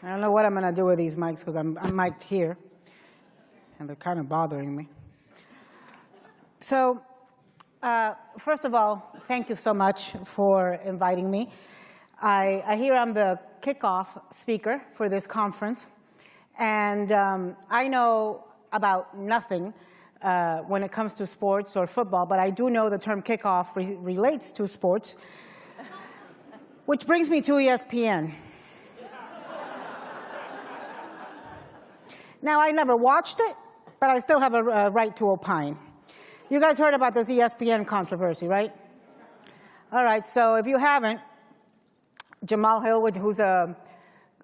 I don't know what I'm going to do with these mics because I'm mic'd here, and they're kind of bothering me. So, first of all, thank you so much for inviting me. I hear I'm the kickoff speaker for this conference, and I know about nothing when it comes to sports or football, but I do know the term kickoff relates to sports, which brings me to ESPN. Now, I never watched it, but I still have a right to opine. You guys heard about this ESPN controversy, right? All right, so if you haven't, Jamal Hillwood, who's a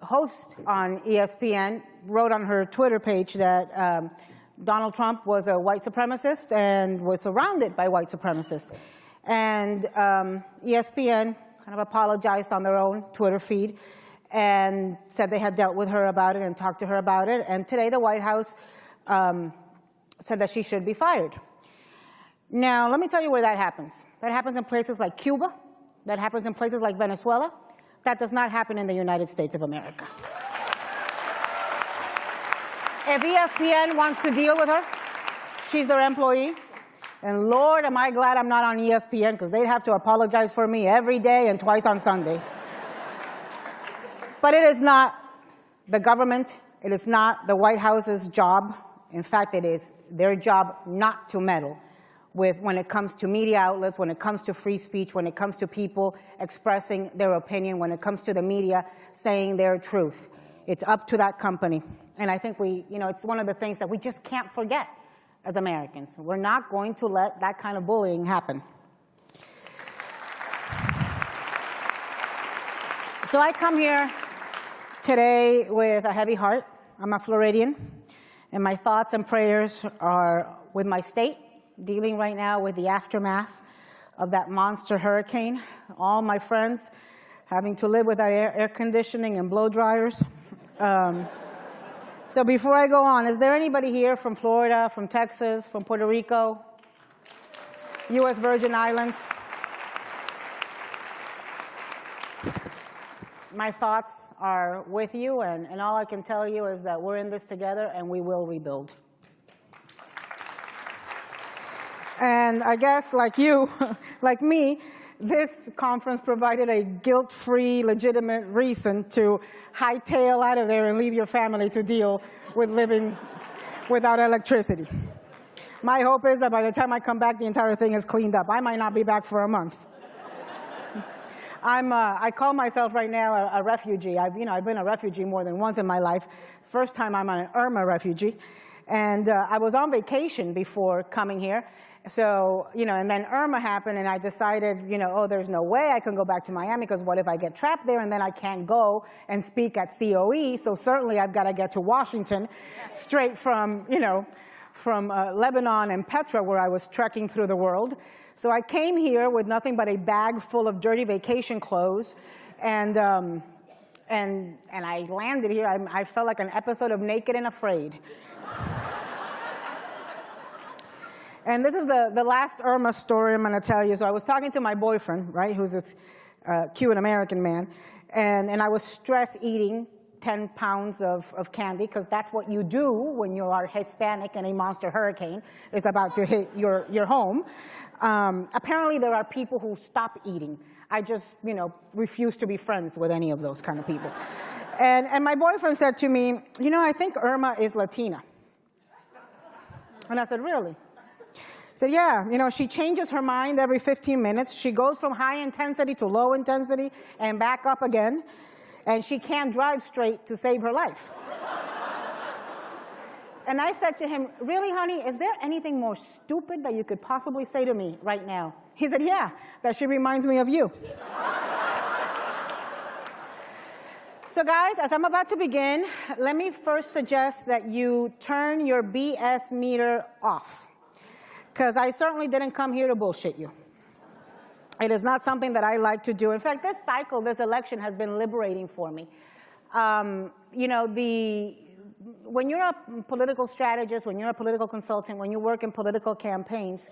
host on ESPN, wrote on her Twitter page that Donald Trump was a white supremacist and was surrounded by white supremacists. And ESPN kind of apologized on their own Twitter feed and said they had dealt with her about it and talked to her about it. And today the White House said that she should be fired. Now, let me tell you where that happens. That happens in places like Cuba. That happens in places like Venezuela. That does not happen in the United States of America. If ESPN wants to deal with her, she's their employee. And Lord, am I glad I'm not on ESPN, because they'd have to apologize for me every day and twice on Sundays. But it is not the government, it is not the White House's job. In fact, it is their job not to meddle with when it comes to media outlets, when it comes to free speech, when it comes to people expressing their opinion, when it comes to the media saying their truth. It's up to that company. And I think it's one of the things that we just can't forget as Americans. We're not going to let that kind of bullying happen. So I come here today with a heavy heart. I'm a Floridian, and my thoughts and prayers are with my state, dealing right now with the aftermath of that monster hurricane. All my friends having to live without air conditioning and blow dryers. So before I go on, is there anybody here from Florida, from Texas, from Puerto Rico, U.S. Virgin Islands? My thoughts are with you, and all I can tell you is that we're in this together, and we will rebuild. And I guess, like you, like me, this conference provided a guilt-free, legitimate reason to hightail out of there and leave your family to deal with living without electricity. My hope is that by the time I come back, the entire thing is cleaned up. I might not be back for a month. I call myself right now a refugee. I've been a refugee more than once in my life. First time I'm an Irma refugee. And I was on vacation before coming here. So, and then Irma happened, and I decided, oh, there's no way I can go back to Miami, because what if I get trapped there, and then I can't go and speak at COE, so certainly I've got to get to Washington straight from, from Lebanon and Petra, where I was trekking through the world. So I came here with nothing but a bag full of dirty vacation clothes, and I landed here. I felt like an episode of Naked and Afraid. And this is the last Irma story I'm going to tell you. So I was talking to my boyfriend, right, who's this Cuban American man, and I was stress eating 10 pounds of candy, because that's what you do when you are Hispanic and a monster hurricane is about to hit your home. Apparently there are people who stop eating. I just, refuse to be friends with any of those kind of people. And my boyfriend said to me, I think Irma is Latina. And I said, really? He said, yeah, she changes her mind every 15 minutes. She goes from high intensity to low intensity and back up again. And she can't drive straight to save her life. And I said to him, really, honey, is there anything more stupid that you could possibly say to me right now? He said, yeah, that she reminds me of you. So guys, as I'm about to begin, let me first suggest that you turn your BS meter off, because I certainly didn't come here to bullshit you. It is not something that I like to do. In fact, this cycle, this election has been liberating for me. When you're a political strategist, when you're a political consultant, when you work in political campaigns,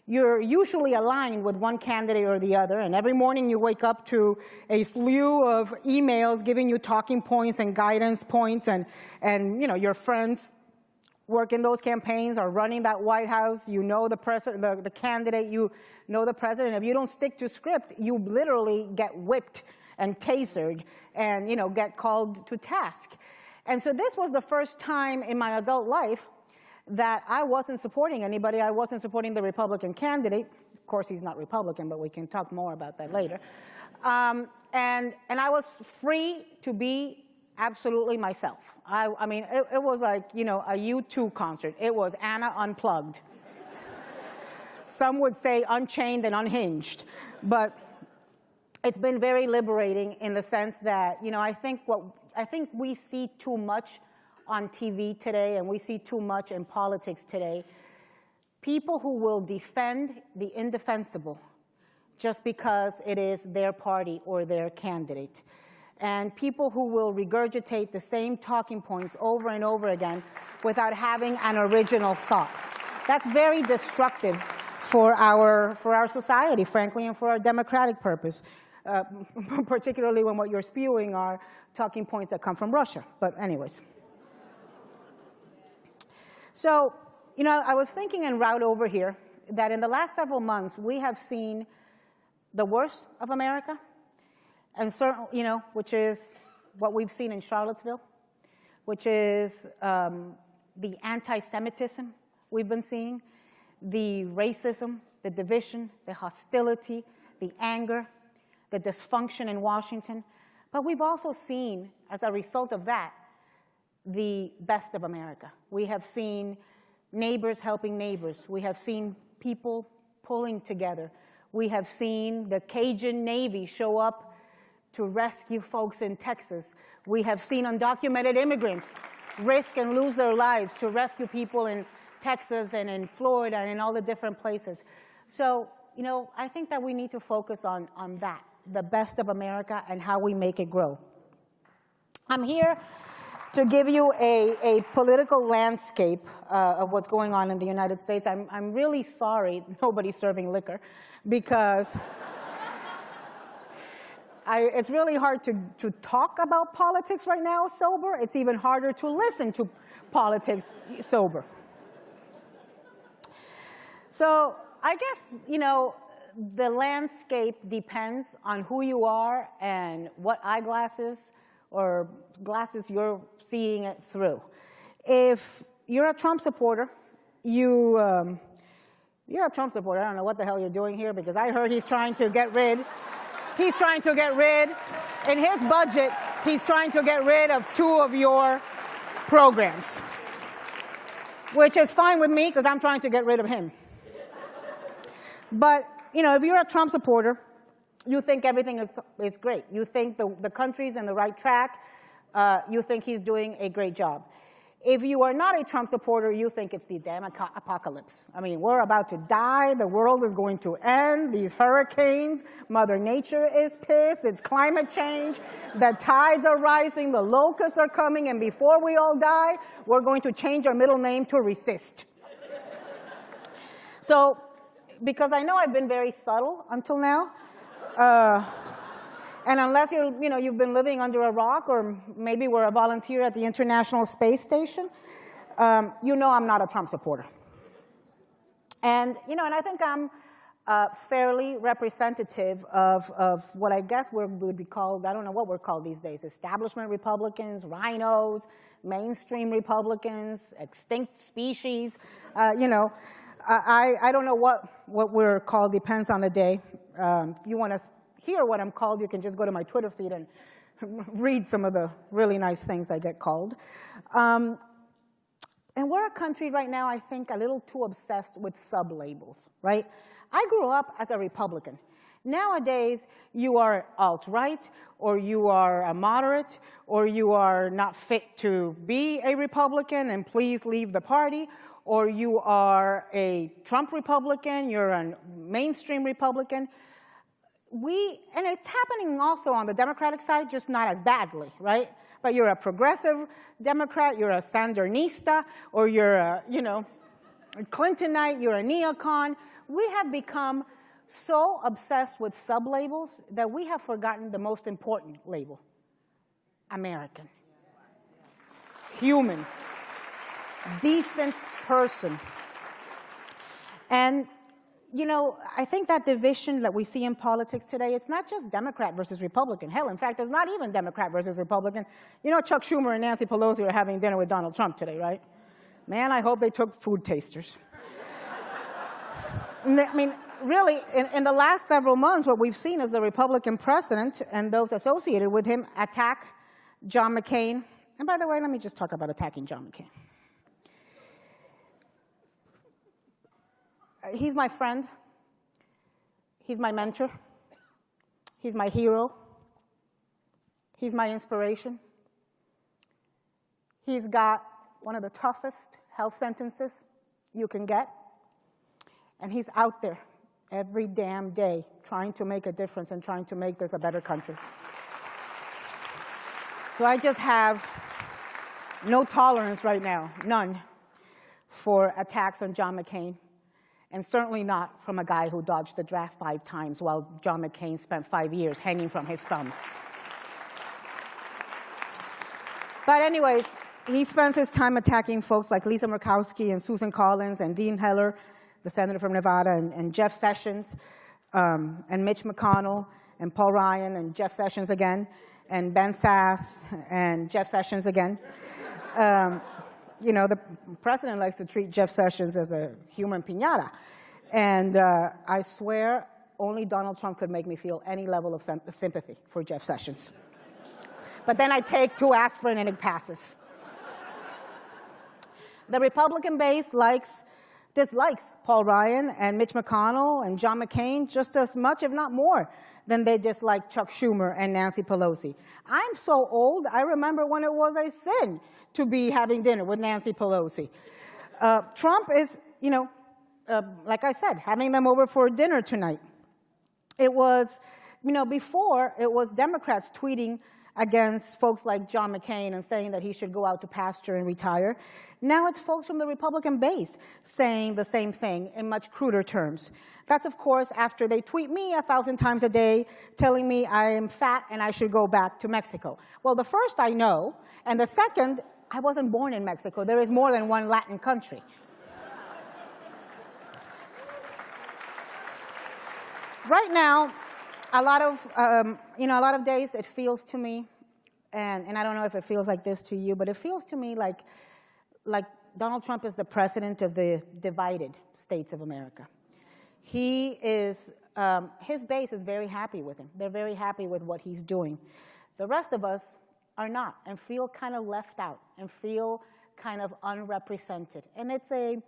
you're usually aligned with one candidate or the other, and every morning you wake up to a slew of emails giving you talking points and guidance points, and your friends work in those campaigns are running that White House. You know the president, the candidate, you know the president. If you don't stick to script, you literally get whipped and tasered and get called to task. And so this was the first time in my adult life that I wasn't supporting anybody. I wasn't supporting the Republican candidate. Of course, he's not Republican, but we can talk more about that later. And I was free to be absolutely myself. I mean, it was like, a U2 concert. It was Anna Unplugged. Some would say unchained and unhinged. But it's been very liberating in the sense that, I think we see too much on TV today, and we see too much in politics today. People who will defend the indefensible just because it is their party or their candidate. And people who will regurgitate the same talking points over and over again without having an original thought. That's very destructive for our society, frankly, and for our democratic purpose, particularly when what you're spewing are talking points that come from Russia. But anyways. So, I was thinking en route over here that in the last several months, we have seen the worst of America, and certainly, which is what we've seen in Charlottesville, which is the anti-Semitism we've been seeing, the racism, the division, the hostility, the anger, the dysfunction in Washington. But we've also seen, as a result of that, the best of America. We have seen neighbors helping neighbors. We have seen people pulling together. We have seen the Cajun Navy show up to rescue folks in Texas. We have seen undocumented immigrants risk and lose their lives to rescue people in Texas and in Florida and in all the different places. So, I think that we need to focus on that, the best of America and how we make it grow. I'm here to give you a political landscape of what's going on in the United States. I'm really sorry nobody's serving liquor, because it's really hard to talk about politics right now sober. It's even harder to listen to politics sober. So I guess, the landscape depends on who you are and what eyeglasses or glasses you're seeing it through. If you're a Trump supporter, you're a Trump supporter. I don't know what the hell you're doing here, because I heard he's trying to get rid, in his budget, he's trying to get rid of 2 of your programs, which is fine with me, because I'm trying to get rid of him. But, if you're a Trump supporter, you think everything is great. You think the country's in the right track. You think he's doing a great job. If you are not a Trump supporter, you think it's the damn apocalypse. I mean, we're about to die. The world is going to end. These hurricanes. Mother Nature is pissed. It's climate change. The tides are rising. The locusts are coming. And before we all die, we're going to change our middle name to Resist. So, because I know I've been very subtle until now, and unless you've been living under a rock, or maybe we're a volunteer at the International Space Station, I'm not a Trump supporter. And, and I think I'm fairly representative of what I guess would be called, I don't know what we're called these days, establishment Republicans, rhinos, mainstream Republicans, extinct species, I don't know what we're called, depends on the day. If you want to hear what I'm called, you can just go to my Twitter feed and read some of the really nice things I get called. And we're a country right now, I think, a little too obsessed with sub-labels, right? I grew up as a Republican. Nowadays, you are alt-right, or you are a moderate, or you are not fit to be a Republican, and please leave the party, or you are a Trump Republican, you're a mainstream Republican. And it's happening also on the Democratic side, just not as badly, right? But you're a progressive Democrat, you're a Sandernista, or you're a, Clintonite, you're a neocon. we have become so obsessed with sub-labels that we have forgotten the most important label: American, human, decent person. And, you know, I think that division that we see in politics today, it's not just Democrat versus Republican. Hell, in fact, it's not even Democrat versus Republican. You know, Chuck Schumer and Nancy Pelosi are having dinner with Donald Trump today, right? Man, I hope they took food tasters. I mean, really, in the last several months, what we've seen is the Republican president and those associated with him attack John McCain. And by the way, let me just talk about attacking John McCain. He's my friend. He's my mentor. He's my hero. He's my inspiration. He's got one of the toughest health sentences you can get. And he's out there every damn day trying to make a difference and trying to make this a better country. So I just have no tolerance right now, none, for attacks on John McCain, and certainly not from a guy who dodged the draft 5 times while John McCain spent 5 years hanging from his thumbs. But anyways, he spends his time attacking folks like Lisa Murkowski and Susan Collins and Dean Heller, the senator from Nevada, and Jeff Sessions, and Mitch McConnell, and Paul Ryan, and Jeff Sessions again, and Ben Sass, and Jeff Sessions again. You know, the president likes to treat Jeff Sessions as a human piñata. And I swear only Donald Trump could make me feel any level of sympathy for Jeff Sessions. But then I take 2 aspirin and it passes. The Republican base dislikes Paul Ryan and Mitch McConnell and John McCain just as much, if not more, than they dislike Chuck Schumer and Nancy Pelosi. I'm so old, I remember when it was a sin to be having dinner with Nancy Pelosi. Trump is, you know, like I said, having them over for dinner tonight. It was, you know, before it was Democrats tweeting against folks like John McCain and saying that he should go out to pasture and retire. Now it's folks from the Republican base saying the same thing in much cruder terms. That's, of course, after they tweet me 1,000 times a day telling me I am fat and I should go back to Mexico. Well, the first I know, and the second, I wasn't born in Mexico. There is more than one Latin country. Right now, a lot of days it feels to me, and I don't know if it feels like this to you, but it feels to me like Donald Trump is the president of the divided states of America. He is, his base is very happy with him. They're very happy with what he's doing. The rest of us are not, and feel kind of left out, and feel kind of unrepresented. And it's a,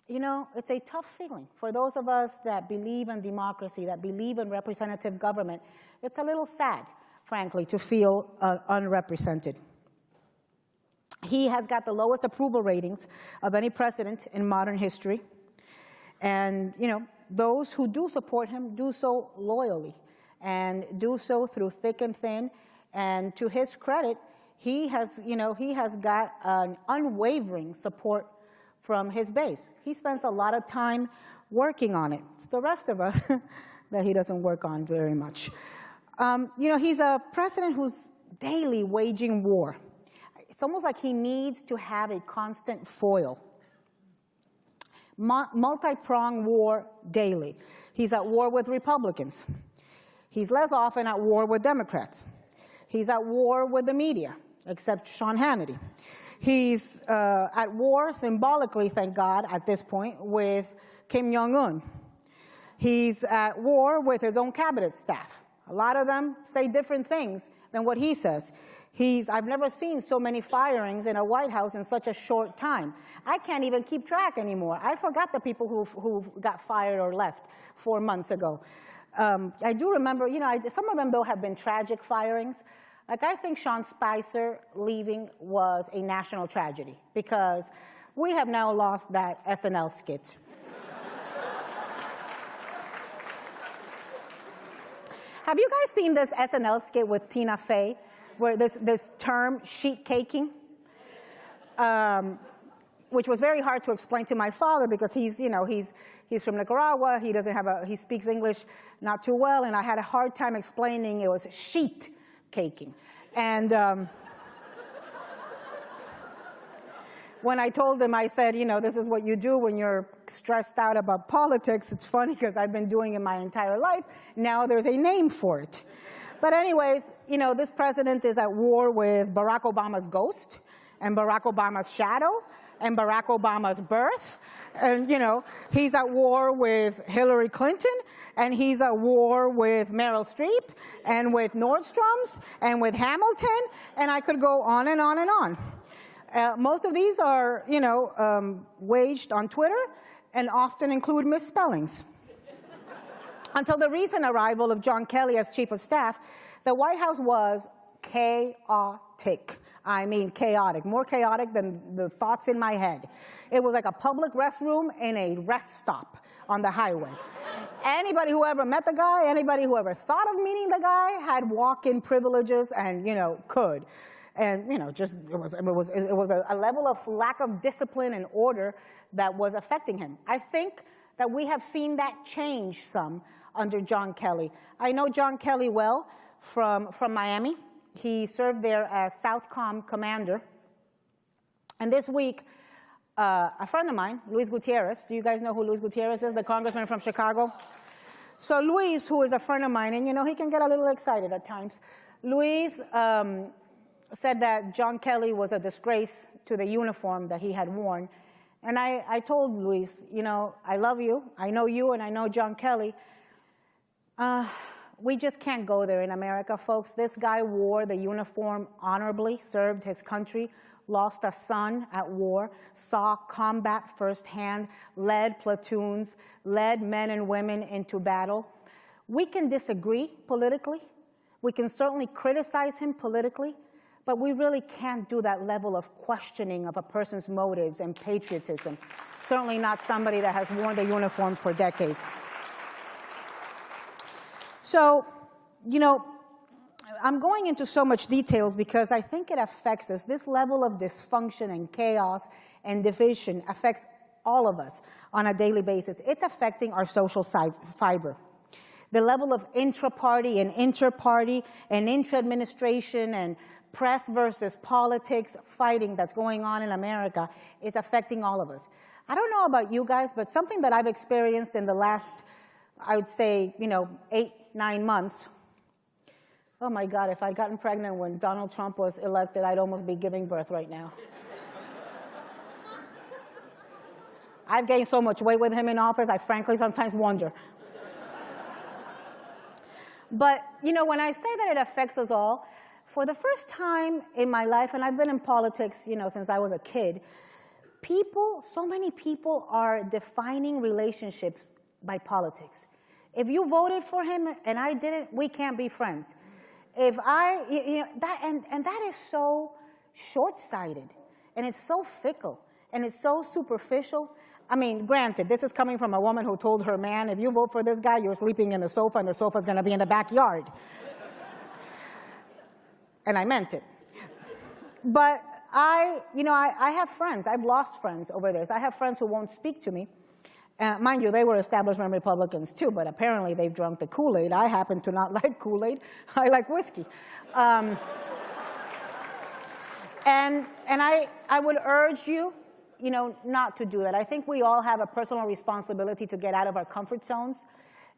you know, it's a tough feeling. For those of us that believe in democracy, that believe in representative government, it's a little sad, frankly, to feel unrepresented. He has got the lowest approval ratings of any president in modern history. And, you know, those who do support him do so loyally and do so through thick and thin. And to his credit, he has, you know, he has got an unwavering support from his base. He spends a lot of time working on it. It's the rest of us that he doesn't work on very much. You know, he's a president who's daily waging war. It's almost like he needs to have a constant foil. Multi-pronged war daily. He's at war with Republicans. He's less often at war with Democrats. He's at war with the media, except Sean Hannity. He's at war, symbolically, thank God, at this point, with Kim Jong-un. He's at war with his own cabinet staff. A lot of them say different things than what he says. I've never seen so many firings in a White House in such a short time. I can't even keep track anymore. I forgot the people who got fired or left 4 months ago. I do remember, you know, some of them, though, have been tragic firings. Like, I think Sean Spicer leaving was a national tragedy because we have now lost that SNL skit. Have you guys seen this SNL skit with Tina Fey, where this term, sheet caking? which was very hard to explain to my father because he's from Nicaragua. He speaks English not too well, and I had a hard time explaining it was sheet caking. And when I told him, I said, this is what you do when you're stressed out about politics. It's funny because I've been doing it my entire life. Now there's a name for it. But anyways, this president is at war with Barack Obama's ghost and Barack Obama's shadow and Barack Obama's birth. And, he's at war with Hillary Clinton, and he's at war with Meryl Streep and with Nordstrom's and with Hamilton, and I could go on and on and on. Most of these are, waged on Twitter and often include misspellings. Until the recent arrival of John Kelly as Chief of Staff, the White House was chaotic. I mean chaotic, more chaotic than the thoughts in my head. It was like a public restroom in a rest stop on the highway. Anybody who ever met the guy, anybody who ever thought of meeting the guy had walk-in privileges and, could. And, it was a level of lack of discipline and order that was affecting him. I think that we have seen that change some under John Kelly. I know John Kelly well from Miami. He served there as Southcom commander. And this week, a friend of mine, Luis Gutierrez, do you guys know who Luis Gutierrez is, the congressman from Chicago? So Luis, who is a friend of mine, and he can get a little excited at times. Luis said that John Kelly was a disgrace to the uniform that he had worn. And I told Luis, I love you, I know you, and I know John Kelly. We just can't go there in America, folks. This guy wore the uniform honorably, served his country, lost a son at war, saw combat firsthand, led platoons, led men and women into battle. We can disagree politically. We can certainly criticize him politically, but we really can't do that level of questioning of a person's motives and patriotism. Certainly not somebody that has worn the uniform for decades. So, I'm going into so much details because I think it affects us. This level of dysfunction and chaos and division affects all of us on a daily basis. It's affecting our social fiber. The level of intra-party and inter-party and intra-administration and press versus politics fighting that's going on in America is affecting all of us. I don't know about you guys, but something that I've experienced in the last, I would say, 8, 9 months. Oh my God, if I'd gotten pregnant when Donald Trump was elected, I'd almost be giving birth right now. I've gained so much weight with him in office, I frankly sometimes wonder. But, when I say that it affects us all, for the first time in my life, and I've been in politics, since I was a kid, so many people are defining relationships by politics. If you voted for him and I didn't, we can't be friends. If that is so short-sighted, and it's so fickle, and it's so superficial. I mean, granted, this is coming from a woman who told her man, if you vote for this guy, you're sleeping in the sofa, and the sofa's going to be in the backyard. And I meant it. But I have friends. I've lost friends over this. I have friends who won't speak to me. Mind you, they were establishment Republicans too, but apparently they've drunk the Kool-Aid. I happen to not like Kool-Aid. I like whiskey. And I would urge you, not to do that. I think we all have a personal responsibility to get out of our comfort zones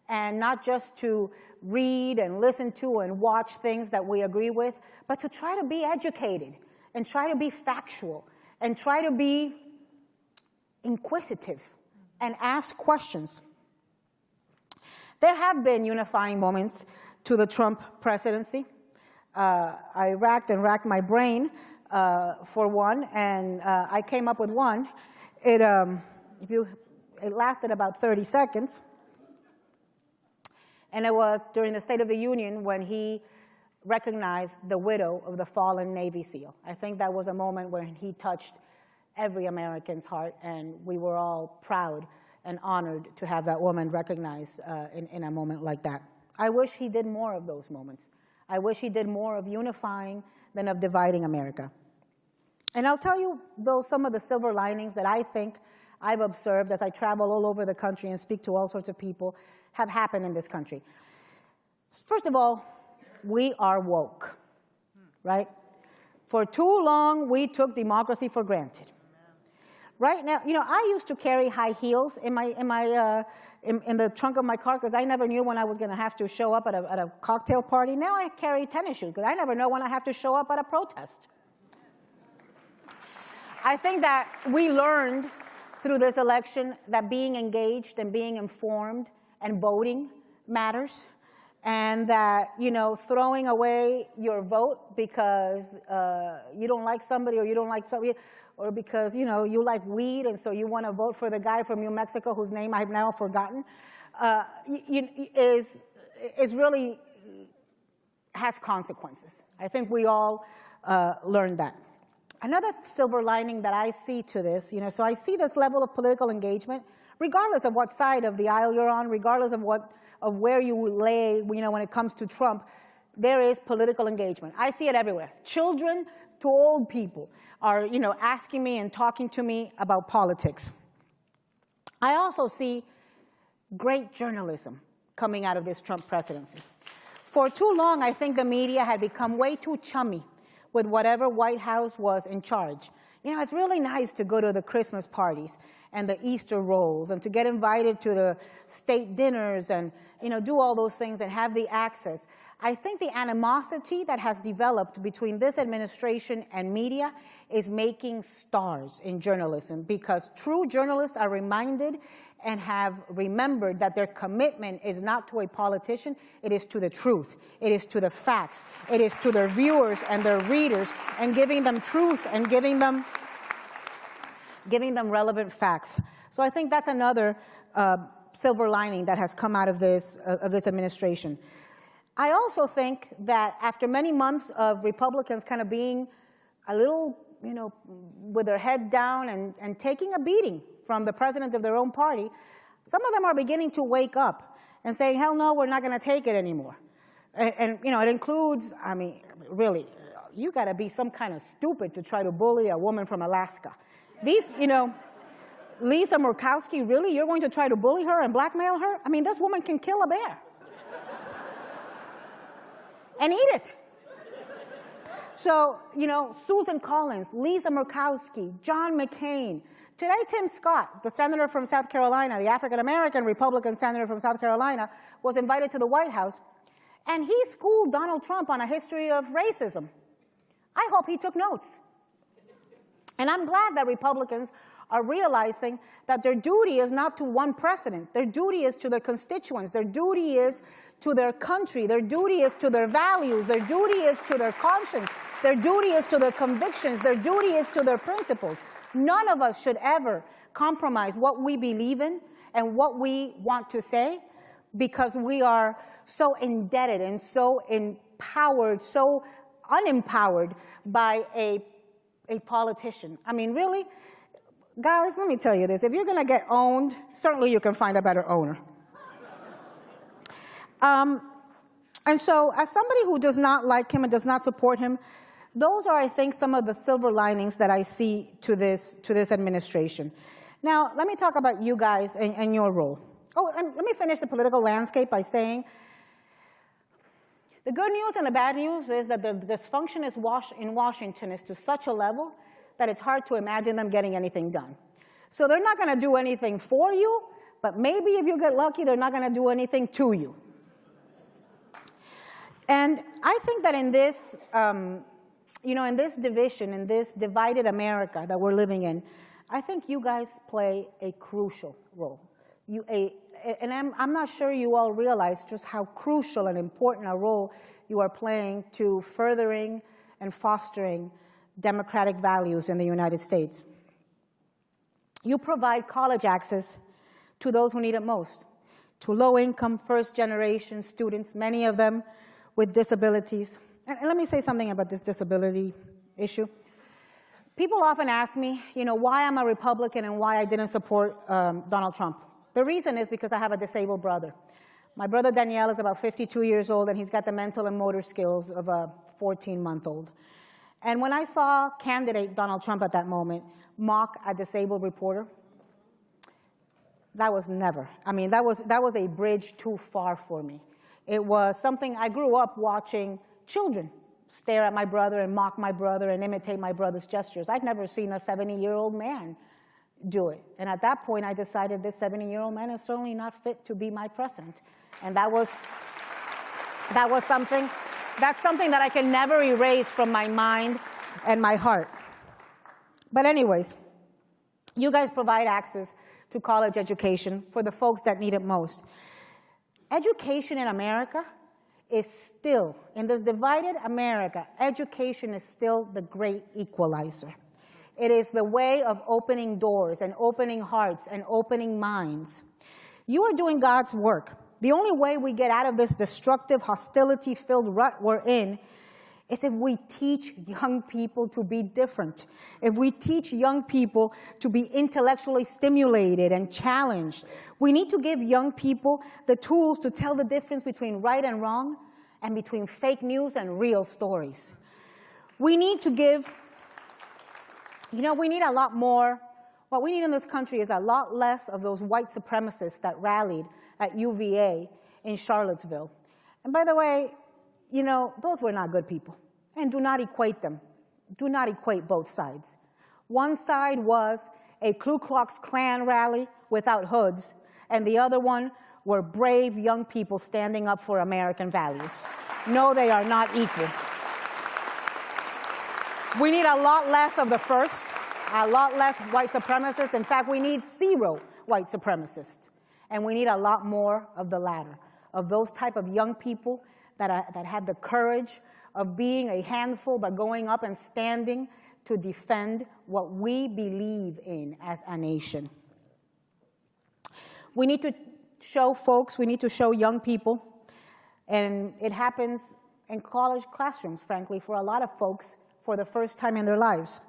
and not just to read and listen to and watch things that we agree with, but to try to be educated and try to be factual and try to be inquisitive and ask questions. There have been unifying moments to the Trump presidency. I racked my brain for one, and I came up with one. It lasted about 30 seconds, and it was during the State of the Union when he recognized the widow of the fallen Navy SEAL. I think that was a moment when he touched every American's heart, and we were all proud and honored to have that woman recognized in a moment like that. I wish he did more of those moments. I wish he did more of unifying than of dividing America. And I'll tell you, though, some of the silver linings that I think I've observed as I travel all over the country and speak to all sorts of people have happened in this country. First of all, we are woke, right? For too long, we took democracy for granted. Right now, you know, I used to carry high heels in the trunk of my car because I never knew when I was going to have to show up at a cocktail party. Now I carry tennis shoes because I never know when I have to show up at a protest. I think that we learned through this election that being engaged and being informed and voting matters, and that, you know, throwing away your vote because you don't like somebody or you don't like somebody, or because, you know, you like weed and so you want to vote for the guy from New Mexico whose name I've now forgotten, is really has consequences. I think we all learned that. Another silver lining that I see to this, you know, so I see this level of political engagement, regardless of what side of the aisle you're on, regardless of where you lay, you know, when it comes to Trump, there is political engagement. I see it everywhere. Children to old people are, you know, asking me and talking to me about politics. I also see great journalism coming out of this Trump presidency. For too long, I think the media had become way too chummy with whatever White House was in charge. You know, it's really nice to go to the Christmas parties and the Easter rolls and to get invited to the state dinners and, you know, do all those things and have the access. I think the animosity that has developed between this administration and media is making stars in journalism, because true journalists are reminded and have remembered that their commitment is not to a politician, it is to the truth, it is to the facts, it is to their viewers and their readers, and giving them truth and giving them relevant facts. So I think that's another silver lining that has come out of this administration. I also think that after many months of Republicans kind of being a little, you know, with their head down and taking a beating from the president of their own party, some of them are beginning to wake up and saying, hell no, we're not going to take it anymore. And, you know, it includes, I mean, really, you got to be some kind of stupid to try to bully a woman from Alaska. These, you know, Lisa Murkowski, really, you're going to try to bully her and blackmail her? I mean, this woman can kill a bear and eat it. So, you know, Susan Collins, Lisa Murkowski, John McCain. Today, Tim Scott, the senator from South Carolina, the African-American Republican senator from South Carolina, was invited to the White House, and he schooled Donald Trump on a history of racism. I hope he took notes. And I'm glad that Republicans are realizing that their duty is not to one president. Their duty is to their constituents. Their duty is to their country. Their duty is to their values. Their duty is to their conscience. Their duty is to their convictions. Their duty is to their principles. None of us should ever compromise what we believe in and what we want to say because we are so indebted and so empowered, so unempowered by a politician. I mean, really, guys, let me tell you this. If you're going to get owned, certainly you can find a better owner. And so as somebody who does not like him and does not support him, those are, I think, some of the silver linings that I see to this administration. Now, let me talk about you guys and your role. Oh, and let me finish the political landscape by saying the good news and the bad news is that the dysfunction in Washington is to such a level that it's hard to imagine them getting anything done. So they're not going to do anything for you, but maybe if you get lucky, they're not going to do anything to you. And I think that in this, you know, in this division, in this divided America that we're living in, I think you guys play a crucial role. And I'm not sure you all realize just how crucial and important a role you are playing to furthering and fostering democratic values in the United States. You provide college access to those who need it most, to low-income, first-generation students, many of them with disabilities. And let me say something about this disability issue. People often ask me, you know, why I'm a Republican and why I didn't support Donald Trump. The reason is because I have a disabled brother. My brother Daniel is about 52 years old, and he's got the mental and motor skills of a 14-month-old. And when I saw candidate Donald Trump at that moment mock a disabled reporter, that was never. I mean, that was a bridge too far for me. It was something I grew up watching children stare at my brother and mock my brother and imitate my brother's gestures. I'd never seen a 70-year-old man do it. And at that point, I decided this 70-year-old man is certainly not fit to be my president. And that's something that I can never erase from my mind and my heart. But anyways, you guys provide access to college education for the folks that need it most. Education in America is still, in this divided America, education is still the great equalizer. It is the way of opening doors and opening hearts and opening minds. You are doing God's work. The only way we get out of this destructive, hostility-filled rut we're in is if we teach young people to be different. If we teach young people to be intellectually stimulated and challenged. We need to give young people the tools to tell the difference between right and wrong and between fake news and real stories. We need to give, we need a lot more. What we need in this country is a lot less of those white supremacists that rallied at UVA in Charlottesville. And by the way, those were not good people. And do not equate them. Do not equate both sides. One side was a Ku Klux Klan rally without hoods, and the other one were brave young people standing up for American values. No, they are not equal. We need a lot less of the first, a lot less white supremacists. In fact, we need 0 white supremacists. And we need a lot more of the latter, of those type of young people that have the courage of being a handful, but going up and standing to defend what we believe in as a nation. We need to show folks, we need to show young people, and it happens in college classrooms, frankly, for a lot of folks for the first time in their lives,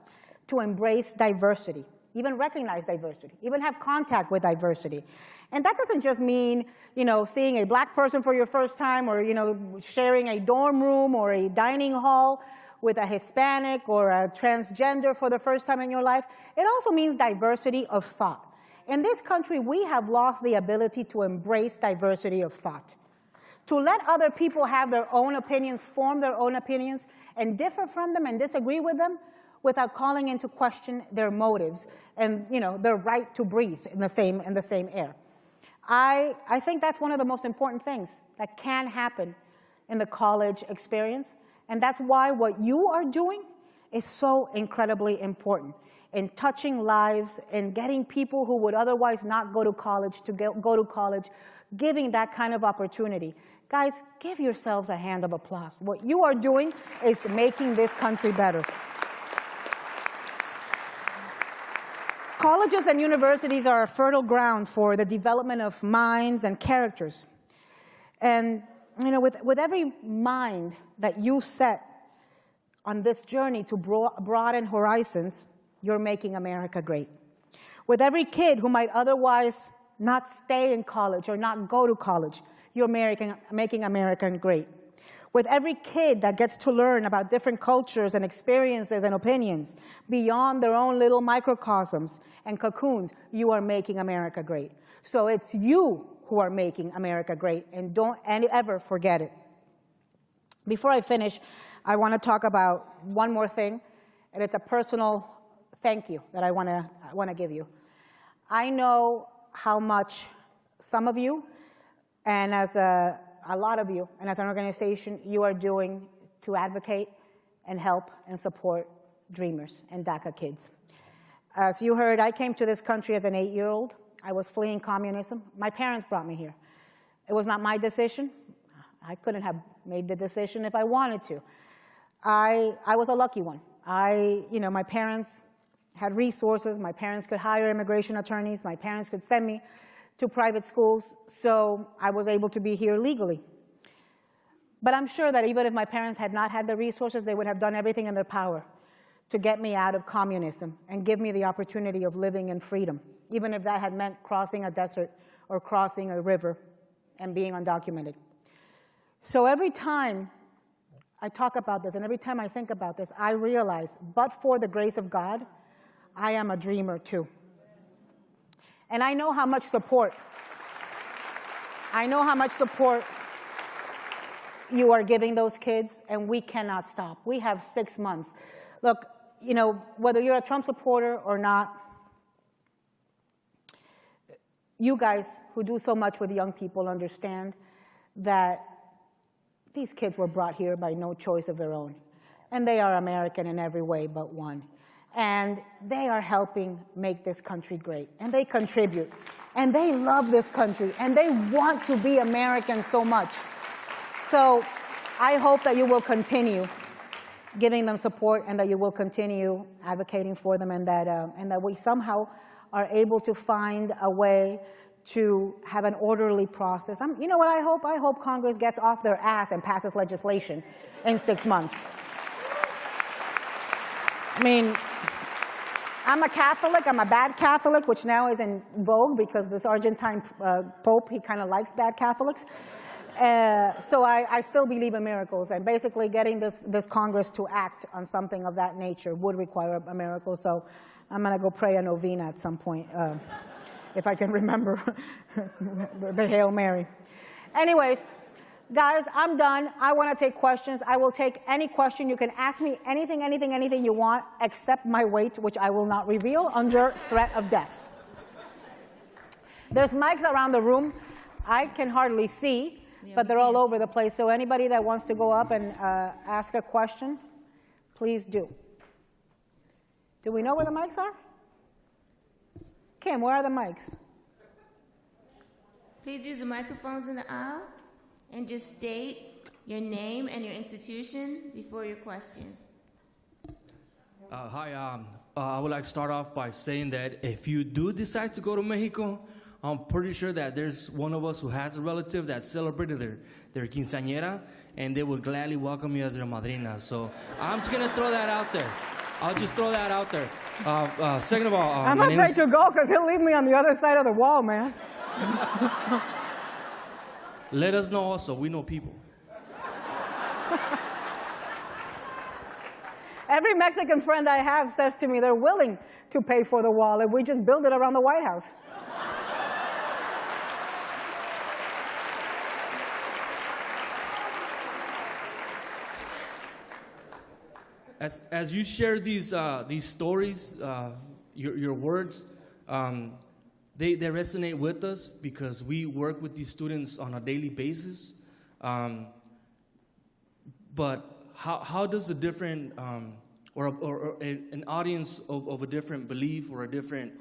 to embrace diversity, even recognize diversity, even have contact with diversity. And that doesn't just mean, seeing a black person for your first time or, sharing a dorm room or a dining hall with a Hispanic or a transgender for the first time in your life. It also means diversity of thought. In this country, we have lost the ability to embrace diversity of thought, to let other people have their own opinions, form their own opinions, and differ from them and disagree with them without calling into question their motives and their right to breathe in the same air. I think that's one of the most important things that can happen in the college experience, and that's why what you are doing is so incredibly important in touching lives and getting people who would otherwise not go to college to go to college, giving that kind of opportunity. Guys, give yourselves a hand of applause. What you are doing is making this country better. Colleges and universities are a fertile ground for the development of minds and characters. And with every mind that you set on this journey to broaden horizons, you're making America great. With every kid who might otherwise not stay in college or not go to college, you're making America great. With every kid that gets to learn about different cultures and experiences and opinions beyond their own little microcosms and cocoons, you are making America great. So it's you who are making America great, and don't ever forget it. Before I finish, I want to talk about one more thing, and it's a personal thank you that I want to give you. I know how much some of you, and as a lot of you, and as an organization, you are doing to advocate and help and support Dreamers and DACA kids. As you heard, I came to this country as an 8-year-old. I was fleeing communism. My parents brought me here. It was not my decision. I couldn't have made the decision if I wanted to. I was a lucky one. My parents had resources. My parents could hire immigration attorneys. My parents could send me to private schools, so I was able to be here legally. But I'm sure that even if my parents had not had the resources, they would have done everything in their power to get me out of communism and give me the opportunity of living in freedom, even if that had meant crossing a desert or crossing a river and being undocumented. So every time I talk about this, and every time I think about this, I realize, but for the grace of God, I am a dreamer too. And I know how much support, you are giving those kids, and we cannot stop. We have 6 months. Look, you know, whether you're a Trump supporter or not, you guys who do so much with young people understand that these kids were brought here by no choice of their own. And they are American in every way but one. And they are helping make this country great. And they contribute. And they love this country. And they want to be Americans so much. So I hope that you will continue giving them support, and that you will continue advocating for them, and that we somehow are able to find a way to have an orderly process. You know what I hope? I hope Congress gets off their ass and passes legislation in 6 months. I mean, I'm a Catholic. I'm a bad Catholic, which now is in vogue because this Argentine Pope, he kind of likes bad Catholics. So I still believe in miracles, and basically getting this Congress to act on something of that nature would require a miracle. So I'm going to go pray a novena at some point, if I can remember the Hail Mary. Anyways, guys, I'm done. I want to take questions. I will take any question. You can ask me anything you want, except my weight, which I will not reveal under threat of death. There's mics around the room. I can hardly see, but they're all over the place. So anybody that wants to go up and ask a question, please do. Do we know where the mics are? Kim, where are the mics? Please use the microphones in the aisle and just state your name and your institution before your question. Hi, I would like to start off by saying that if you do decide to go to Mexico, I'm pretty sure that there's one of us who has a relative that celebrated their quinceañera, and they will gladly welcome you as their madrina. So I'm just going to throw that out there. I'll just throw that out there. Second of all, I'm afraid to go because he'll leave me on the other side of the wall, man. Let us know also. We know people. Every Mexican friend I have says to me they're willing to pay for the wall if we just build it around the White House. As you share these stories, your words, they resonate with us because we work with these students on a daily basis. But how does a different or an audience of a different belief or a different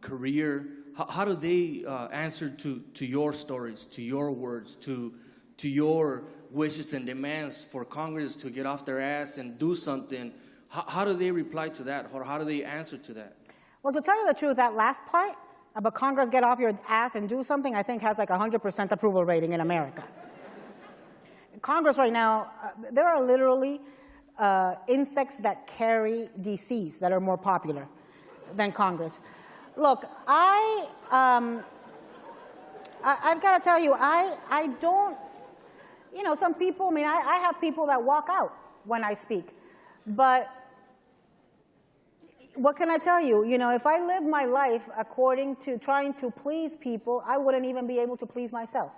career, how do they answer to your stories, to your words, to your wishes and demands for Congress to get off their ass and do something? How do they reply to that, or how do they answer to that? Well, to tell you the truth, that last part about Congress get off your ass and do something, I think has like 100% approval rating in America. Congress right now, there are literally insects that carry disease that are more popular than Congress. Look, I've got to tell you, I don't, you know, some people, I mean, I have people that walk out when I speak. But what can I tell you? You know, if I lived my life according to trying to please people, I wouldn't even be able to please myself.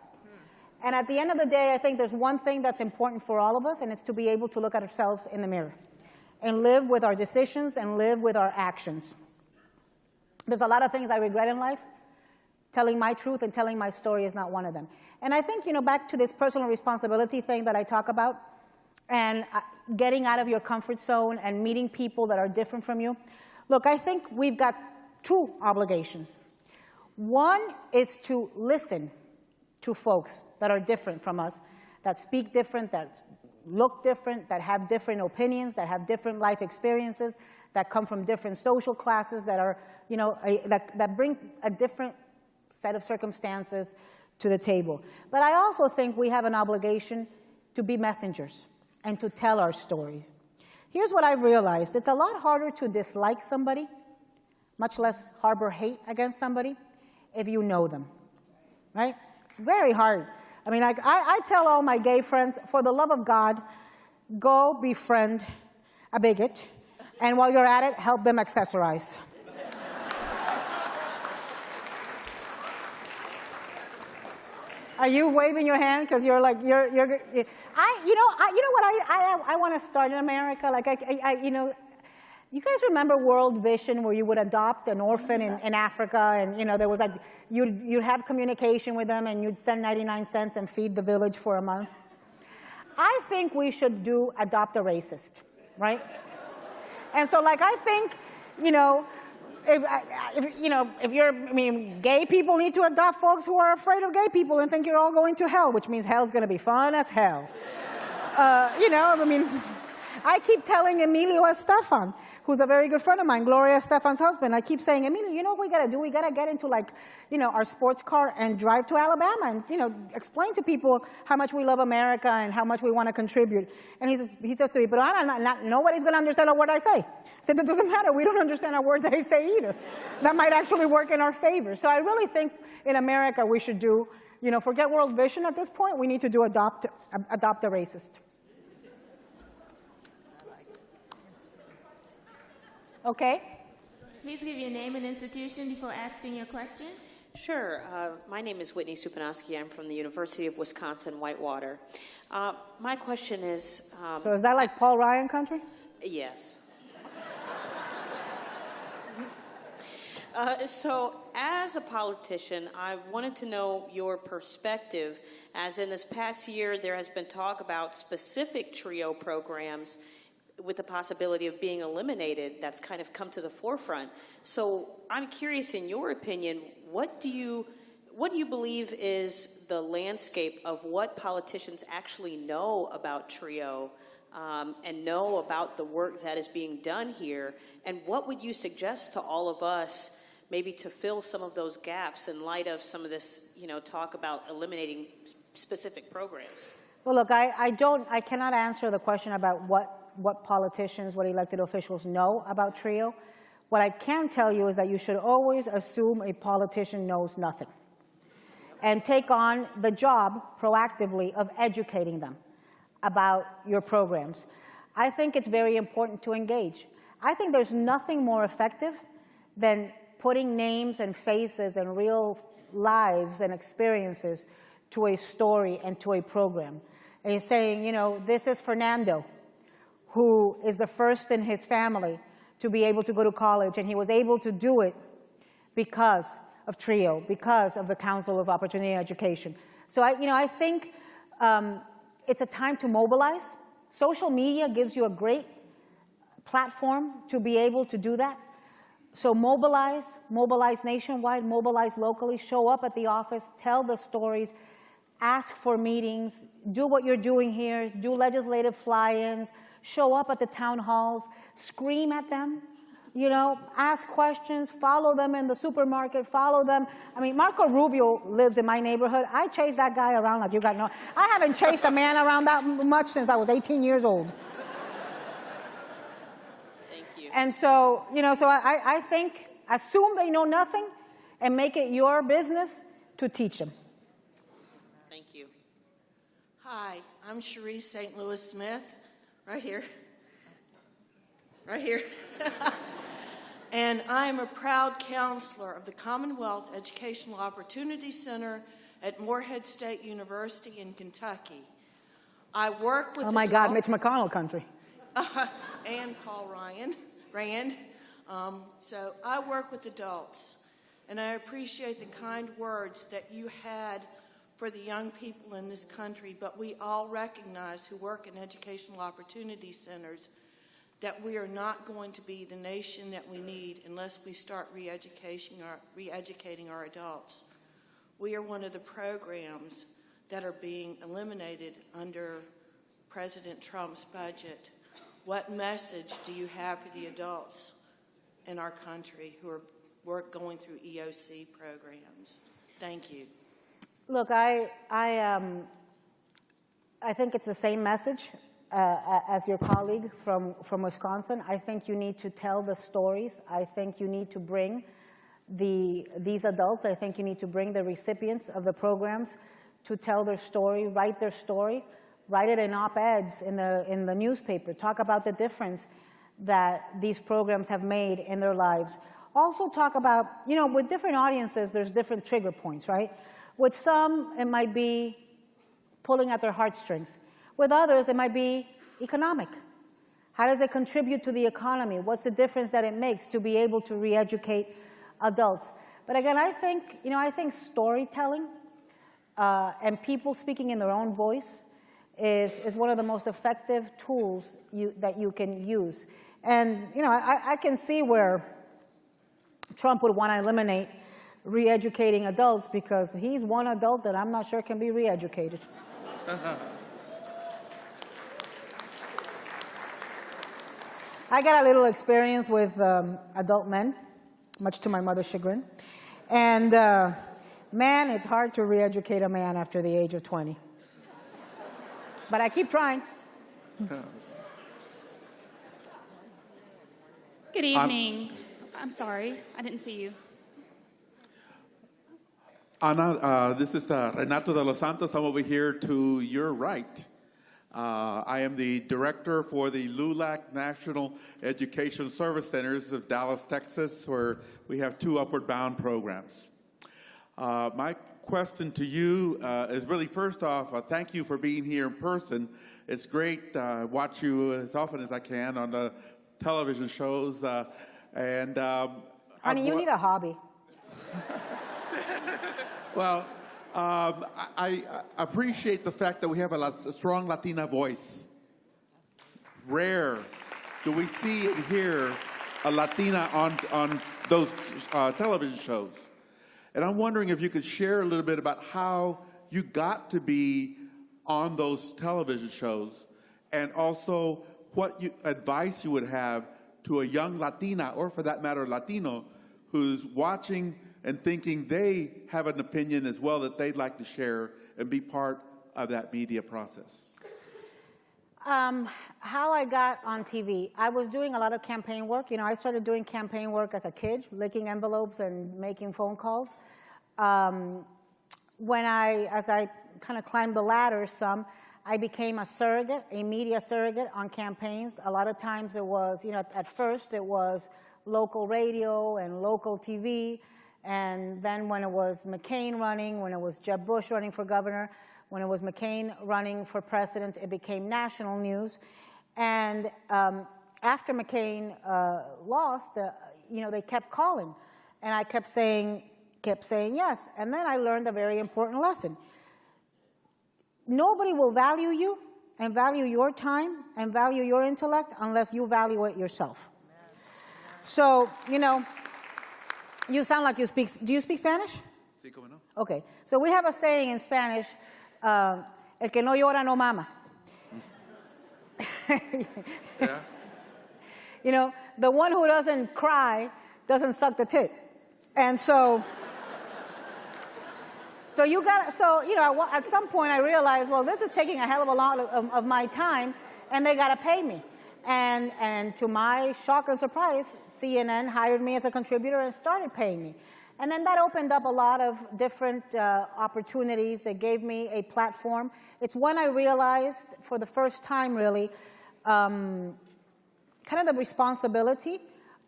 And at the end of the day, I think there's one thing that's important for all of us, and it's to be able to look at ourselves in the mirror and live with our decisions and live with our actions. There's a lot of things I regret in life. Telling my truth and telling my story is not one of them. And I think, you know, back to this personal responsibility thing that I talk about, and getting out of your comfort zone and meeting people that are different from you. Look, I think we've got two obligations. One is to listen to folks that are different from us, that speak different, that look different, that have different opinions, that have different life experiences, that come from different social classes, that are, you know, that bring a different set of circumstances to the table. But I also think we have an obligation to be messengers and to tell our stories. Here's what I've realized. It's a lot harder to dislike somebody, much less harbor hate against somebody, if you know them, right? It's very hard. I mean, like, I tell all my gay friends, for the love of God, go befriend a bigot, and while you're at it, help them accessorize. Are you waving your hand because you're like you know what I want to start in America? Like you know, you guys remember World Vision, where you would adopt an orphan in Africa, and you know there was like you'd have communication with them, and you'd send 99 cents and feed the village for a month. I think we should adopt a racist, right? And so, like, I think, you know, I mean, gay people need to adopt folks who are afraid of gay people and think you're all going to hell, which means hell's going to be fun as hell. You know, I mean, I keep telling Emilio Estefan, who's a very good friend of mine, Gloria Estefan's husband, I keep saying, Emilio, you know what we got to do? We got to get into, like, you know, our sports car and drive to Alabama and, you know, explain to people how much we love America and how much we want to contribute. And he says to me, but nobody's going to understand a word I say. I said, it doesn't matter. We don't understand a word they say either. That might actually work in our favor. So I really think in America we should do, you know, forget World Vision at this point. We need to adopt a racist. Okay. Please give your name and institution before asking your question. Sure. My name is Whitney Supanowski. I'm from the University of Wisconsin-Whitewater. My question is... so is that like Paul Ryan country? Yes. So as a politician, I wanted to know your perspective, as in this past year there has been talk about specific TRIO programs with the possibility of being eliminated. That's kind of come to the forefront. So I'm curious, in your opinion, what do you believe is the landscape of what politicians actually know about TRIO and know about the work that is being done here? And what would you suggest to all of us maybe to fill some of those gaps in light of some of this, you know, talk about eliminating specific programs? Well, look, I cannot answer the question about what politicians, what elected officials know about TRIO. What I can tell you is that you should always assume a politician knows nothing and take on the job proactively of educating them about your programs. I think it's very important to engage. I think there's nothing more effective than putting names and faces and real lives and experiences to a story and to a program. And saying, you know, this is Fernando, who is the first in his family to be able to go to college, and he was able to do it because of TRIO, because of the Council of Opportunity Education. So I think it's a time to mobilize. Social media gives you a great platform to be able to do that. So mobilize nationwide, mobilize locally, show up at the office, tell the stories, ask for meetings, do what you're doing here, do legislative fly-ins, show up at the town halls, scream at them, you know, ask questions, follow them in the supermarket, follow them. I mean, Marco Rubio lives in my neighborhood. I chase that guy around like you got no, I haven't chased a man around that much since I was 18 years old. Thank you. And so, you know, so I think assume they know nothing and make it your business to teach them. Thank you. Hi, I'm Cherie St. Louis Smith, right here. Right here. And I'm a proud counselor of the Commonwealth Educational Opportunity Center at Morehead State University in Kentucky. I work with oh my God, Mitch McConnell country. And Paul Rand. So I work with adults, and I appreciate the kind words that you had for the young people in this country, but we all recognize who work in educational opportunity centers that we are not going to be the nation that we need unless we start re-educating our adults. We are one of the programs that are being eliminated under President Trump's budget. What message do you have for the adults in our country who are going through EOC programs? Thank you. Look, I think it's the same message as your colleague from Wisconsin. I think you need to tell the stories. I think you need to bring these adults. I think you need to bring the recipients of the programs to tell their story, write their story, write it in op-eds in the newspaper, talk about the difference that these programs have made in their lives. Also talk about, with different audiences, there's different trigger points, right? With some, it might be pulling at their heartstrings. With others, it might be economic. How does it contribute to the economy? What's the difference that it makes to be able to re-educate adults? But again, I think storytelling and people speaking in their own voice is one of the most effective tools that you can use. And I can see where Trump would want to eliminate re-educating adults because he's one adult that I'm not sure can be re-educated. I got a little experience with adult men, much to my mother's chagrin. And man, it's hard to re-educate a man after the age of 20. But I keep trying. Good evening. I'm sorry, I didn't see you. Ana, this is Renato de los Santos. I'm over here to your right. I am the director for the LULAC National Education Service Centers of Dallas, Texas, where we have 2 upward bound programs. My question to you is really, first off, thank you for being here in person. It's great to watch you as often as I can on the television shows. Honey, you need a hobby. Well, I appreciate the fact that we have a strong Latina voice. Rare do we see and hear a Latina on those television shows. And I'm wondering if you could share a little bit about how you got to be on those television shows, and also what advice you would have to a young Latina, or for that matter, Latino, who's watching and thinking they have an opinion as well that they'd like to share and be part of that media process. How I got on TV, I was doing a lot of campaign work. I started doing campaign work as a kid, licking envelopes and making phone calls. As I kind of climbed the ladder some, I became a surrogate, a media surrogate on campaigns. A lot of times it was, at first it was local radio and local TV. And then when it was McCain running, when it was Jeb Bush running for governor, when it was McCain running for president, it became national news. And after McCain lost, they kept calling. And I kept saying yes. And then I learned a very important lesson. Nobody will value you and value your time and value your intellect unless you value it yourself. So, you sound like you speak. Do you speak Spanish? Sí, cómo no. Okay. So we have a saying in Spanish, el que no llora no mama. Yeah. The one who doesn't cry doesn't suck the tit. And so at some point I realized, well, this is taking a hell of a lot of my time, and they got to pay me. And to my shock and surprise, CNN hired me as a contributor and started paying me. And then that opened up a lot of different opportunities. It gave me a platform. It's when I realized for the first time, really, kind of the responsibility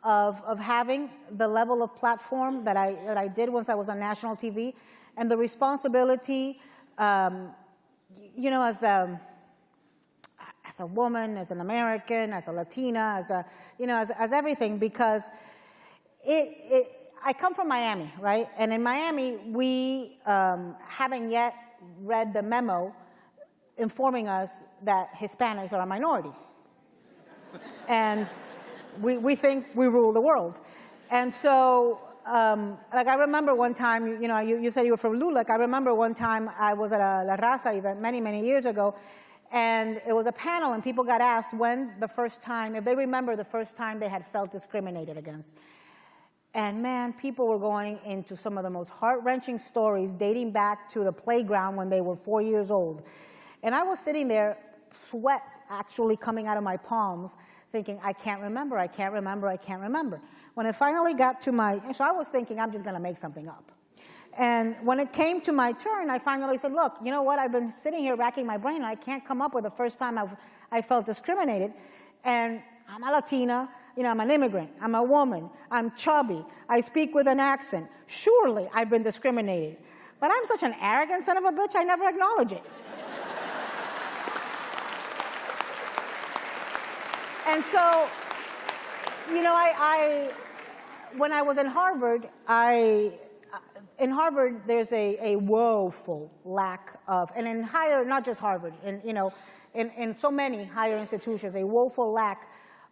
of having the level of platform that I did once I was on national TV, and the responsibility, as a woman, as an American, as a Latina, as everything, because I come from Miami, right? And in Miami, we haven't yet read the memo informing us that Hispanics are a minority. And we think we rule the world. And so, I remember one time, you said you were from LULAC. I remember one time I was at a La Raza event many, many years ago, and it was a panel, and people got asked if they remember the first time they had felt discriminated against. And man, people were going into some of the most heart-wrenching stories dating back to the playground when they were 4 years old. And I was sitting there, sweat actually coming out of my palms, thinking, I can't remember. When it finally got to so I was thinking, I'm just going to make something up. And when it came to my turn, I finally said, look, you know what? I've been sitting here racking my brain, and I can't come up with the first time I felt discriminated. And I'm a Latina, you know, I'm an immigrant, I'm a woman, I'm chubby, I speak with an accent. Surely I've been discriminated. But I'm such an arrogant son of a bitch, I never acknowledge it. And so, you know, when I was in Harvard, in Harvard, there's a woeful lack of, and in higher, not just Harvard, you know, in so many higher institutions, a woeful lack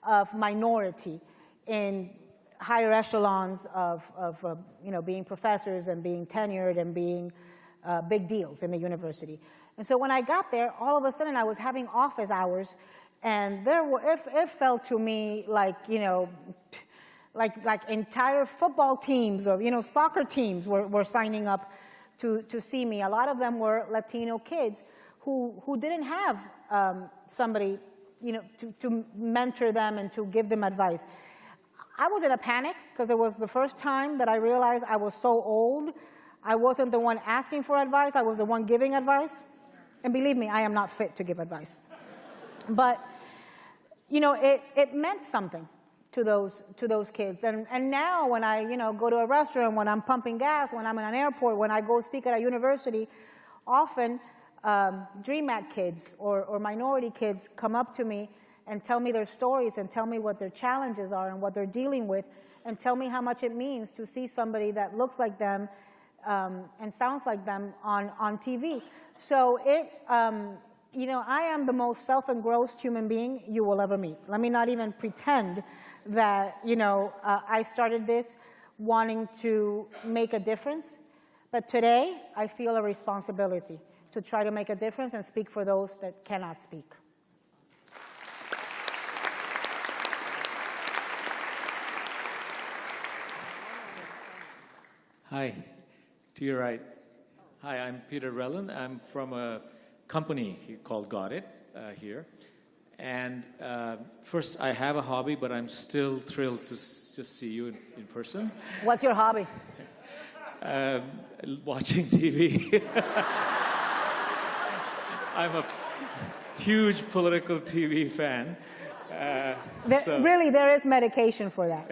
of minority in higher echelons of you know, being professors and being tenured and being big deals in the university. And so when I got there, all of a sudden I was having office hours, and it felt to me like, you know, like entire football teams or, you know, soccer teams were signing up to see me. A lot of them were Latino kids who didn't have somebody, you know, to mentor them and to give them advice. I was in a panic because it was the first time that I realized I was so old. I wasn't the one asking for advice, I was the one giving advice. And believe me, I am not fit to give advice. But, you know, it meant something to those kids. And now when I, you know, go to a restaurant, when I'm pumping gas, when I'm in an airport, when I go speak at a university, often Dream Act kids or minority kids come up to me and tell me their stories and tell me what their challenges are and what they're dealing with and tell me how much it means to see somebody that looks like them and sounds like them on TV. So you know, I am the most self-engrossed human being you will ever meet. Let me not even pretend that, you know, I started this wanting to make a difference. But today, I feel a responsibility to try to make a difference and speak for those that cannot speak. Hi, to your right. Hi, I'm Peter Relland. I'm from a company called Got It here. And first, I have a hobby, but I'm still thrilled to just see you in person. What's your hobby? Watching TV. I'm a huge political TV fan. Really, there is medication for that.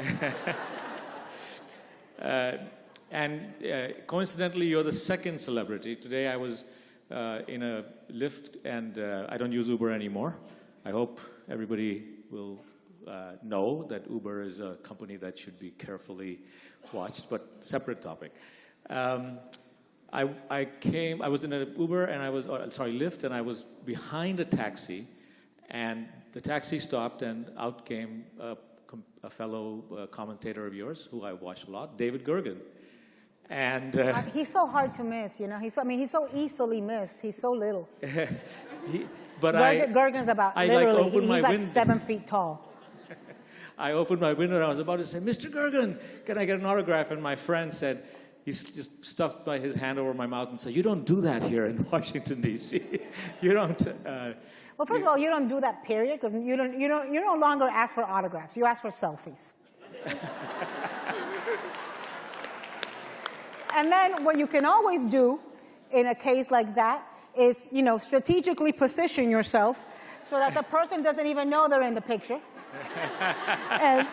And coincidentally, you're the second celebrity. Today I was in a Lyft, and I don't use Uber anymore. I hope everybody will know that Uber is a company that should be carefully watched, but separate topic. I was in an Uber, and Lyft, and I was behind a taxi, and the taxi stopped, and out came a fellow commentator of yours, who I watched a lot, David Gergen. And he's so hard to miss, you know. He's so easily missed. He's so little. Gergen's about literally. He's like 7 feet tall. I opened my window and I was about to say, "Mr. Gergen, can I get an autograph?" And my friend said, he's just stuffed his hand over my mouth and said, "You don't do that here in Washington D.C. You don't." Well, first of all, you don't do that. Period, because you no longer ask for autographs. You ask for selfies. And then what you can always do in a case like that is, you know, strategically position yourself so that the person doesn't even know they're in the picture. And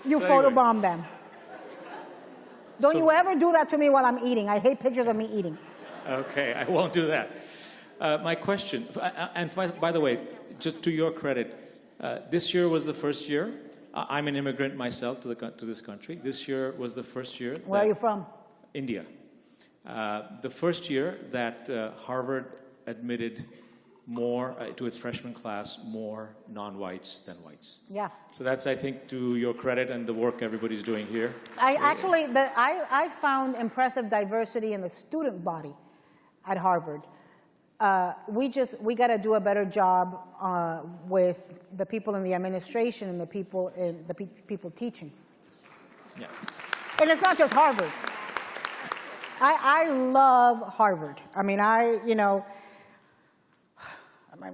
you photobomb them. Don't you ever do that to me while I'm eating. I hate pictures of me eating. Okay, I won't do that. My question, and by the way, just to your credit, this year was the first year. I'm an immigrant myself to this country. This year was the first year. Where are you from? India. The first year that Harvard admitted more to its freshman class more non-whites than whites. Yeah. So that's, I think, to your credit and the work everybody's doing here. I found impressive diversity in the student body at Harvard. We got to do a better job with the people in the administration and the people teaching. Yeah. And it's not just Harvard. I love Harvard. I mean,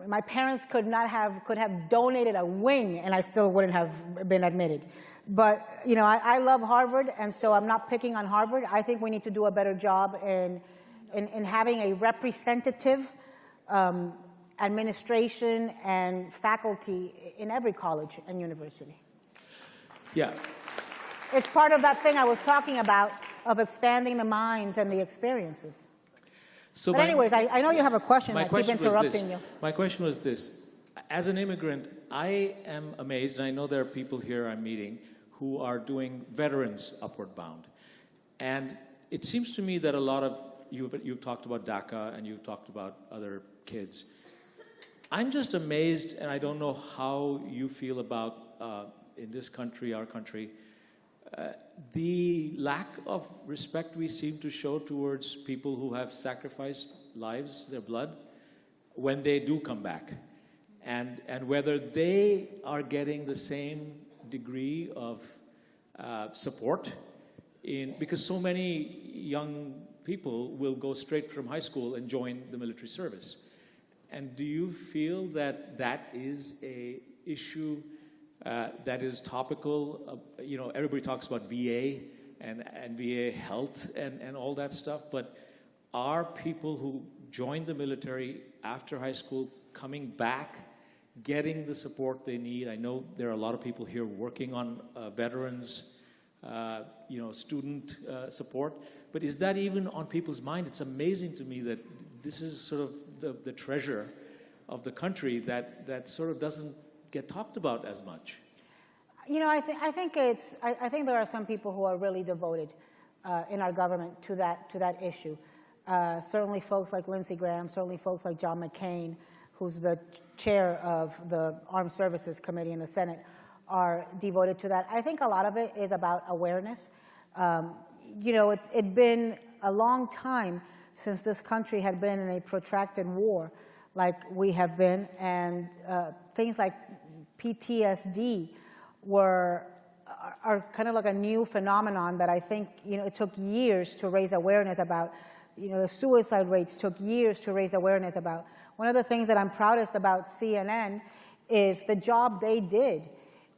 my parents could have donated a wing, and I still wouldn't have been admitted. But I love Harvard, and so I'm not picking on Harvard. I think we need to do a better job in having a representative administration and faculty in every college and university. Yeah. It's part of that thing I was talking about of expanding the minds and the experiences. So but anyways, I know you have a question. I keep interrupting you. My question was this. As an immigrant, I am amazed, and I know there are people here I'm meeting who are doing veterans upward bound. And it seems to me that a lot of you've talked about DACA and you've talked about other kids. I'm just amazed, and I don't know how you feel about, in this country, our country, the lack of respect we seem to show towards people who have sacrificed lives, their blood, when they do come back. And whether they are getting the same degree of support because so many young people will go straight from high school and join the military service. And do you feel that that is a issue that is topical? Everybody talks about VA and VA health and all that stuff, but are people who join the military after high school coming back, getting the support they need? I know there are a lot of people here working on veterans, student support, but is that even on people's mind? It's amazing to me that this is sort of the treasure of the country that sort of doesn't get talked about as much. I think there are some people who are really devoted in our government to that issue. Certainly folks like Lindsey Graham, certainly folks like John McCain, who's the chair of the Armed Services Committee in the Senate, are devoted to that. I think a lot of it is about awareness. It'd been a long time since this country had been in a protracted war like we have been, and things like PTSD are kind of like a new phenomenon that I think it took years to raise awareness about. The suicide rates took years to raise awareness about. One of the things that I'm proudest about CNN is the job they did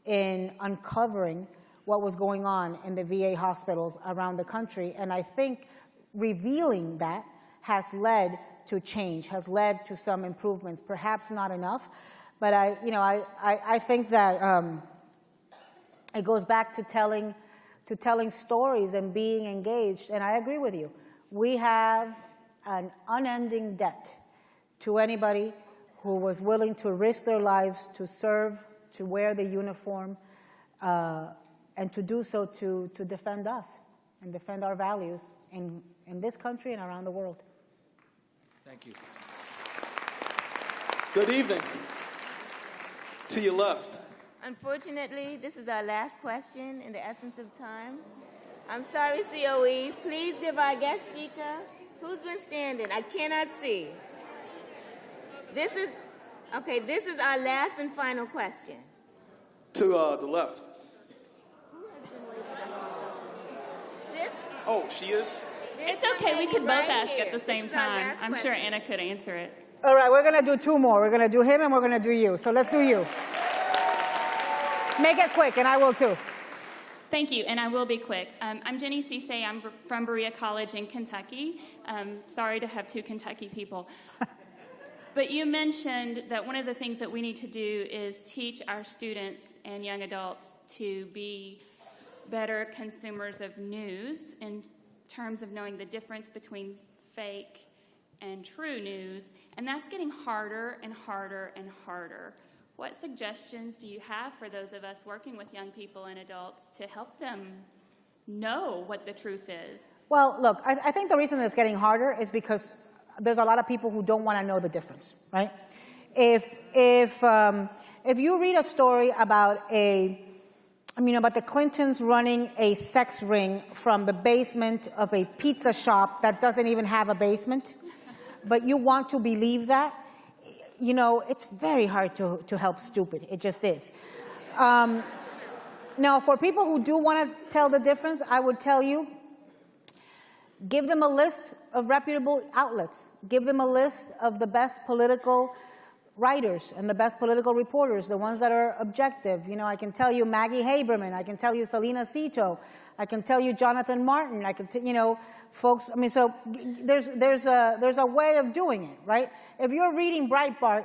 in uncovering what was going on in the VA hospitals around the country. And I think revealing that has led to change, has led to some improvements, perhaps not enough. But I think that it goes back to telling stories and being engaged. And I agree with you. We have an unending debt to anybody who was willing to risk their lives to serve, to wear the uniform, and to do so to defend us and defend our values in this country and around the world. Thank you. Good evening. To your left. Unfortunately, this is our last question in the essence of time. I'm sorry, COE. Please give our guest speaker, who's been standing? I cannot see. This is our last and final question. To the left. Oh, she is? It's okay. We could both ask at the same time. I'm sure Anna could answer it. All right, we're going to do two more. We're going to do him and we're going to do you. So let's do you. Make it quick, and I will too. Thank you, and I will be quick. I'm Jenny Cisse. I'm from Berea College in Kentucky. Sorry to have two Kentucky people. But you mentioned that one of the things that we need to do is teach our students and young adults to be better consumers of news in terms of knowing the difference between fake and true news, and that's getting harder and harder and harder. What suggestions do you have for those of us working with young people and adults to help them know what the truth is? Well, look, I think the reason it's getting harder is because there's a lot of people who don't want to know the difference, right? If you read a story about about the Clintons running a sex ring from the basement of a pizza shop that doesn't even have a basement, but you want to believe that, it's very hard to help stupid. It just is. Now, for people who do want to tell the difference, I would tell you, give them a list of reputable outlets. Give them a list of the best political writers and the best political reporters, the ones that are objective. You know, I can tell you Maggie Haberman, I can tell you Selena Cito, I can tell you Jonathan Martin, I can, you know, folks, I mean, so there's a way of doing it, right? If you're reading Breitbart,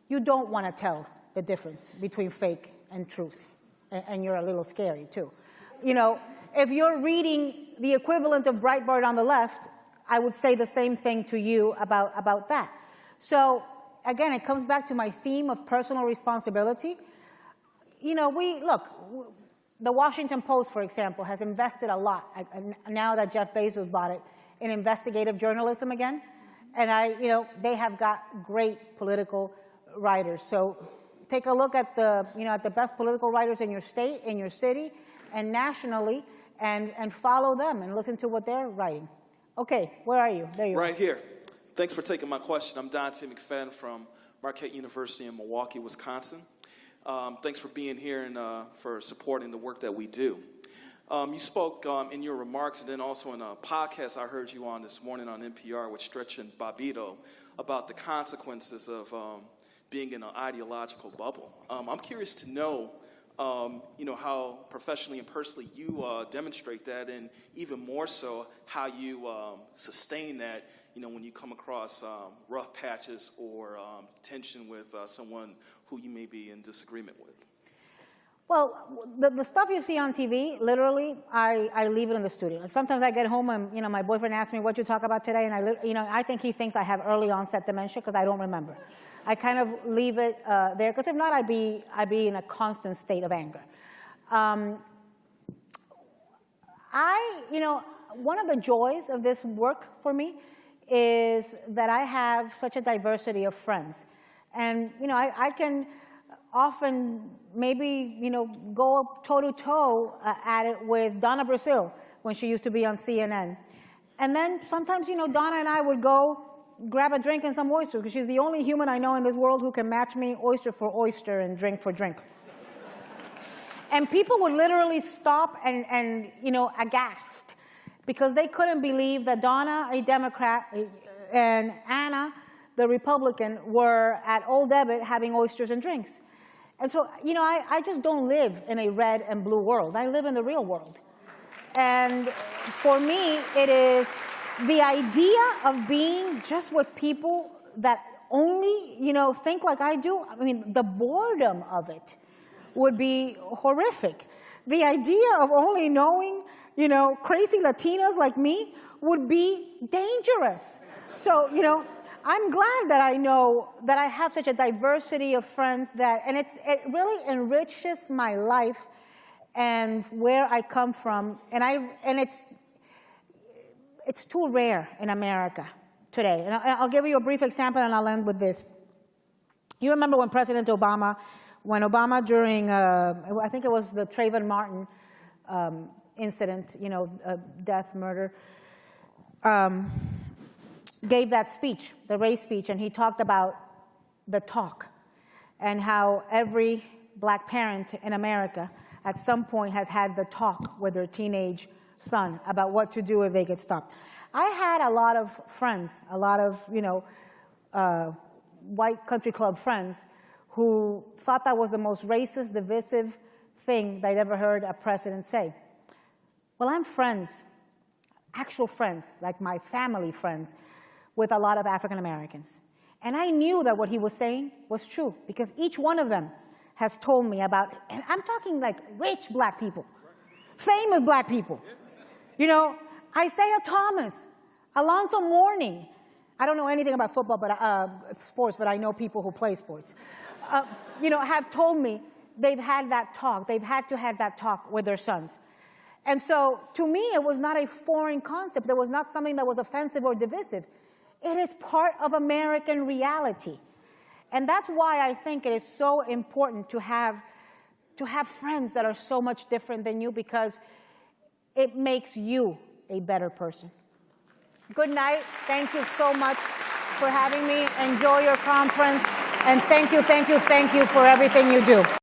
you don't want to tell the difference between fake and truth, and you're a little scary too. You know, if you're reading the equivalent of Breitbart on the left, I would say the same thing to you about that. So again, it comes back to my theme of personal responsibility. You know, look, the Washington Post, for example, has invested a lot, now that Jeff Bezos bought it, in investigative journalism again. And you know, they have got great political writers. So take a look at at the best political writers in your state, in your city, and nationally, and follow them and listen to what they're writing. Okay, where are you? There you are. Right here. Thanks for taking my question. I'm Dante McFadden from Marquette University in Milwaukee, Wisconsin. Thanks for being here and for supporting the work that we do. You spoke in your remarks and then also in a podcast I heard you on this morning on NPR with Stretch and Bobbito about the consequences of being in an ideological bubble. I'm curious to know, how professionally and personally you demonstrate that, and even more so how you sustain that, when you come across rough patches or tension with someone who you may be in disagreement with. Well, the stuff you see on TV, literally, I leave it in the studio. Like sometimes I get home and, my boyfriend asks me, what you talk about today? And I think he thinks I have early onset dementia because I don't remember. I kind of leave it there, because if not, I'd be in a constant state of anger. One of the joys of this work for me is that I have such a diversity of friends. And, I can often maybe, go toe-to-toe at it with Donna Brazile when she used to be on CNN. And then sometimes, Donna and I would go grab a drink and some oysters, because she's the only human I know in this world who can match me oyster for oyster and drink for drink. And people would literally stop and aghast, because they couldn't believe that Donna, a Democrat, and Anna, the Republican, were at Old Ebbitt having oysters and drinks. And so, I just don't live in a red and blue world. I live in the real world. And for me, it is the idea of being just with people that only, think like I do. I mean, the boredom of it would be horrific. The idea of only knowing, crazy Latinas like me would be dangerous. So, I'm glad that I know that I have such a diversity of friends and it really enriches my life and where I come from. And it's too rare in America today. And I'll give you a brief example, and I'll end with this. You remember when President Obama, during, I think it was the Trayvon Martin incident, death, murder, gave that speech, the race speech, and he talked about the talk and how every black parent in America at some point has had the talk with their teenage son about what to do if they get stopped. I had a lot of friends, a lot of, white country club friends who thought that was the most racist, divisive thing they'd ever heard a president say. Well, I'm friends, actual friends, like my family friends, with a lot of African Americans. And I knew that what he was saying was true, because each one of them has told me about, and I'm talking like rich black people, famous black people. Isaiah Thomas, Alonzo Mourning. I don't know anything about football, sports, but I know people who play sports. Have told me they've had that talk. They've had to have that talk with their sons. And so, to me, it was not a foreign concept. It was not something that was offensive or divisive. It is part of American reality. And that's why I think it is so important to have friends that are so much different than you, because it makes you a better person. Good night. Thank you so much for having me. Enjoy your conference. And thank you for everything you do.